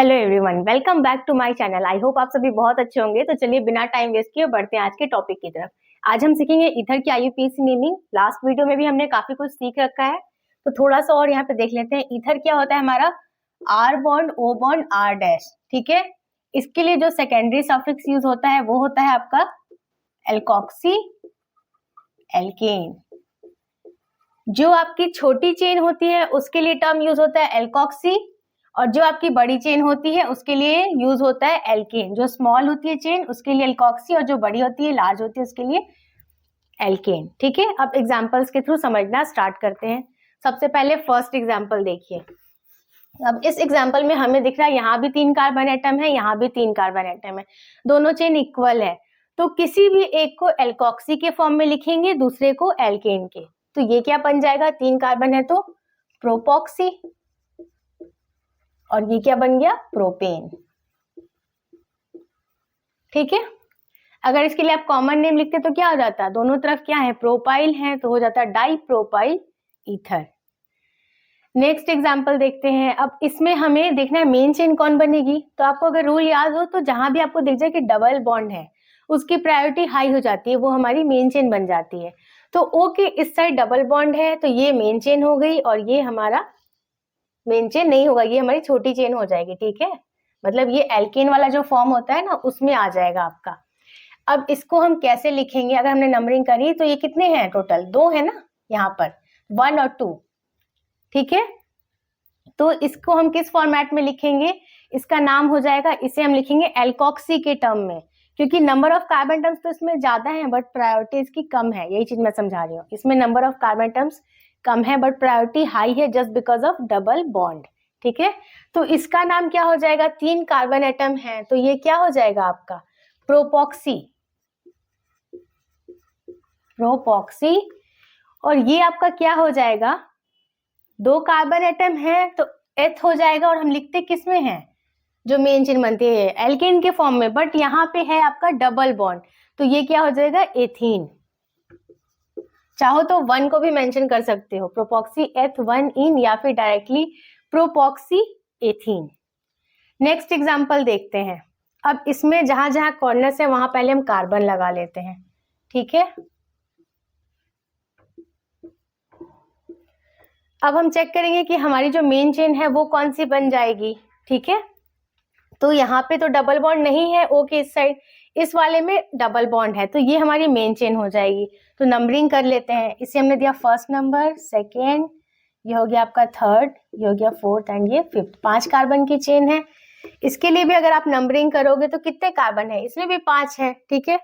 Hello everyone, welcome back to my channel. I hope आप सभी बहुत अच्छे होंगे। तो चलिए बिना टाइम वेस्ट किए बढ़ते हैं आज के टॉपिक की तरफ। आज हम सीखेंगे ईथर की आईयूपीएसी मीनिंग। लास्ट वीडियो में भी हमने काफी कुछ सीख रखा है, तो थोड़ा सा और यहाँ पे देख लेते हैं। ईथर क्या होता है हमारा? R bond, O bond, R dash. ठीक है, इसके लिए जो सेकेंडरी सफिक्स यूज होता है वो होता है आपका एल्कोक्सी एल्केन। जो आपकी छोटी चेन होती है उसके लिए टर्म यूज होता है एल्कोक्सी, और जो आपकी बड़ी चेन होती है उसके लिए यूज होता है एल्केन। जो स्मॉल होती है चेन उसके लिए एल्कोक्सी, और जो बड़ी होती है, लार्ज होती है, उसके लिए एल्केन। ठीक है, अब एग्जांपल्स के थ्रू समझना स्टार्ट करते हैं। सबसे पहले फर्स्ट एग्जांपल देखिए। अब इस एग्जांपल में हमें दिख रहा है यहाँ भी 3 कार्बन एटम है, यहाँ भी 3 कार्बन एटम है, दोनों चेन इक्वल है। तो किसी भी एक को एल्कोक्सी के फॉर्म में लिखेंगे, दूसरे को एल्केन के। तो ये क्या बन जाएगा? 3 कार्बन है तो प्रोपॉक्सी, और ये क्या बन गया? प्रोपेन। ठीक है, अगर इसके लिए आप कॉमन नेम लिखते तो क्या हो जाता? दोनों तरफ क्या है? प्रोपाइल है, तो हो जाता dipropyl ether. Next example देखते हैं। अब इसमें हमें देखना है मेन चेन कौन बनेगी। तो आपको अगर रूल याद हो तो जहां भी आपको दिख जाए कि डबल बॉन्ड है उसकी प्रायोरिटी हाई हो जाती है, वो हमारी मेन चेन बन जाती है। तो ओ के इस साइड डबल बॉन्ड है तो ये मेन चेन हो गई, और ये हमारा मेन चेन नहीं होगा, ये हमारी छोटी चेन हो जाएगी। ठीक है, मतलब ये एल्केन वाला जो फॉर्म होता है ना उसमें आ जाएगा आपका। अब इसको हम कैसे लिखेंगे? अगर हमने नंबरिंग करी तो ये कितने हैं टोटल? 2 है ना यहाँ पर, 1 और 2। ठीक है, तो इसको हम किस फॉर्मेट में लिखेंगे? इसका नाम हो जाएगा, इसे हम लिखेंगे एल्कोक्सी के टर्म में, क्योंकि नंबर ऑफ कार्बन टर्म्स तो इसमें ज्यादा है बट प्रायोरिटी इसकी कम है। यही चीज मैं समझा रही हूँ, इसमें नंबर ऑफ कार्बन टर्म्स कम है बट प्रायोरिटी हाई है, just because of double bond. ठीक है, तो इसका नाम क्या हो जाएगा? 3 कार्बन एटम है तो ये क्या हो जाएगा आपका? प्रोपॉक्सी। प्रोपॉक्सी। और ये आपका क्या हो जाएगा? 2 कार्बन एटम है तो एथ हो जाएगा, और हम लिखते किस में है? जो मेन चेन बनती है एल्केन के फॉर्म में, बट यहाँ पे है आपका डबल बॉन्ड, तो ये क्या हो जाएगा? एथीन। चाहो तो 1 को भी मेंशन कर सकते हो, प्रोपॉक्सी एथ 1 इन, या फिर डायरेक्टली प्रोपॉक्सी एथीन। नेक्स्ट एग्जांपल देखते हैं। अब इसमें जहां जहां कॉर्नर्स है वहां पहले हम कार्बन लगा लेते हैं। ठीक है, अब हम चेक करेंगे कि हमारी जो मेन चेन है वो कौन सी बन जाएगी। ठीक है, तो यहाँ पे तो डबल बॉन्ड नहीं है ओ के इस साइड, इस वाले में डबल बॉन्ड है, तो ये हमारी मेन चेन हो जाएगी। तो नंबरिंग कर लेते हैं। इसे हमने दिया फर्स्ट नंबर, सेकेंड, ये हो गया आपका थर्ड, ये हो गया फोर्थ, एंड ये फिफ्थ। 5 कार्बन की चेन है। इसके लिए भी अगर आप नंबरिंग करोगे तो कितने कार्बन है? इसमें भी 5 है। ठीक है,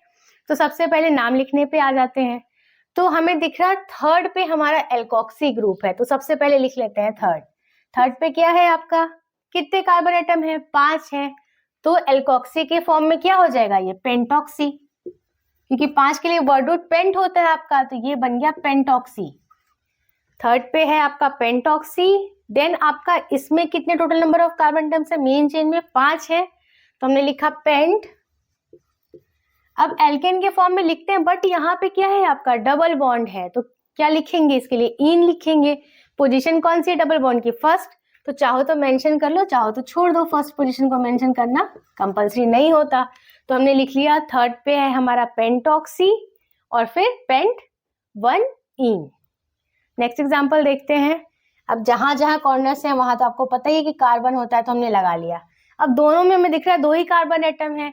तो सबसे पहले नाम लिखने पे आ जाते हैं। तो हमें दिख रहा है थर्ड पे हमारा एल्कोक्सी ग्रुप है, तो सबसे पहले लिख लेते हैं थर्ड। थर्ड पे क्या है आपका? कितने कार्बन एटम है? 5 है, तो एल्कोक्सी के फॉर्म में क्या हो जाएगा? ये पेंटॉक्सी, क्योंकि 5 के लिए वर्ड रूट पेंट होता है आपका, तो ये बन गया पेंटॉक्सी। थर्ड पे है आपका पेंटॉक्सी। देन आपका इसमें कितने total number of carbon atoms है? मेन चेन में 5 है, तो हमने लिखा पेंट। अब एल्केन के फॉर्म में लिखते हैं, बट यहाँ पे क्या है आपका? डबल बॉन्ड है, तो क्या लिखेंगे इसके लिए? इन लिखेंगे। पोजीशन कौन सी है डबल बॉन्ड की? फर्स्ट। तो चाहो तो मेंशन कर लो, चाहो तो छोड़ दो, फर्स्ट पोजीशन को मेंशन करना कंपलसरी नहीं होता। तो हमने लिख लिया थर्ड पे है हमारा पेंटॉक्सी, और फिर पेंट 1 इन। नेक्स्ट एग्जांपल देखते हैं। अब जहां जहां कॉर्नर्स हैं वहां तो आपको पता ही है कि कार्बन होता है, तो हमने लगा लिया। अब दोनों में हमें दिख रहा है 2 ही कार्बन एटम है।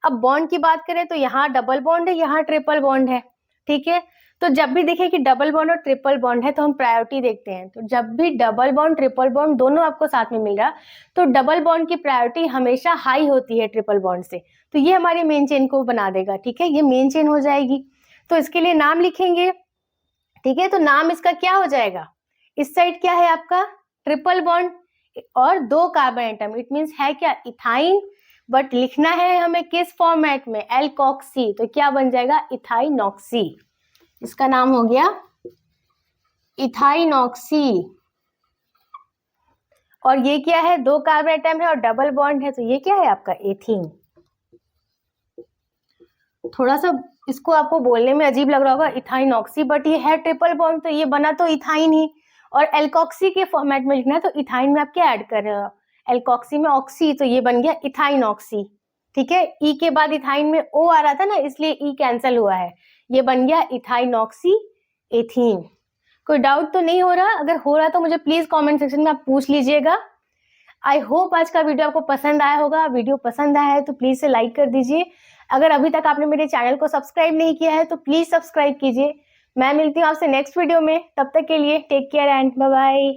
अब बॉन्ड की बात करें तो यहाँ डबल बॉन्ड है, यहाँ ट्रिपल बॉन्ड है। ठीक है, तो जब भी देखें कि डबल बॉन्ड और ट्रिपल बॉन्ड है तो हम प्रायोरिटी देखते हैं। तो जब भी डबल बॉन्ड ट्रिपल बॉन्ड दोनों आपको साथ में मिल रहा, तो डबल बॉन्ड की प्रायोरिटी हमेशा हाई होती है ट्रिपल बॉन्ड से, तो ये हमारी मेन चेन को बना देगा। ठीक है, ये मेन चेन हो जाएगी। तो इसके लिए नाम लिखेंगे। ठीक है, तो नाम इसका क्या हो जाएगा? इस साइड क्या है आपका? ट्रिपल बॉन्ड और 2 कार्बन एटम, इट मीन्स है क्या? इथाइन, बट लिखना है हमें किस फॉर्मेट में? एल्कोक्सी, तो क्या बन जाएगा? इथाइनॉक्सी। इसका नाम हो गया इथाइनॉक्सी। और ये क्या है? 2 कार्बन एटम है और डबल बॉन्ड है, तो ये क्या है आपका? एथीन। थोड़ा सा इसको आपको बोलने में अजीब लग रहा होगा इथाइनॉक्सी, बट ये है ट्रिपल बॉन्ड, तो ये बना तो इथाइन ही, और एल्कोक्सी के फॉर्मेट में लिखना है, तो इथाइन में आप क्या ऐड कर रहे हो? एल्कोक्सी में ऑक्सी, तो ये बन गया इथाइन ऑक्सी। ठीक है, ई के बाद इथाइन में ओ आ रहा था ना, इसलिए ई कैंसिल हुआ है, ये बन गया इथाइन ऑक्सी एथीन। कोई डाउट तो नहीं हो रहा? अगर हो रहा तो मुझे प्लीज कमेंट सेक्शन में आप पूछ लीजिएगा। आई होप आज का वीडियो आपको पसंद आया होगा। वीडियो पसंद आया है तो प्लीज से लाइक कर दीजिए। अगर अभी तक आपने मेरे चैनल को सब्सक्राइब नहीं किया है तो प्लीज सब्सक्राइब कीजिए। मैं मिलती हूँ आपसे नेक्स्ट वीडियो में, तब तक के लिए take care and bye bye.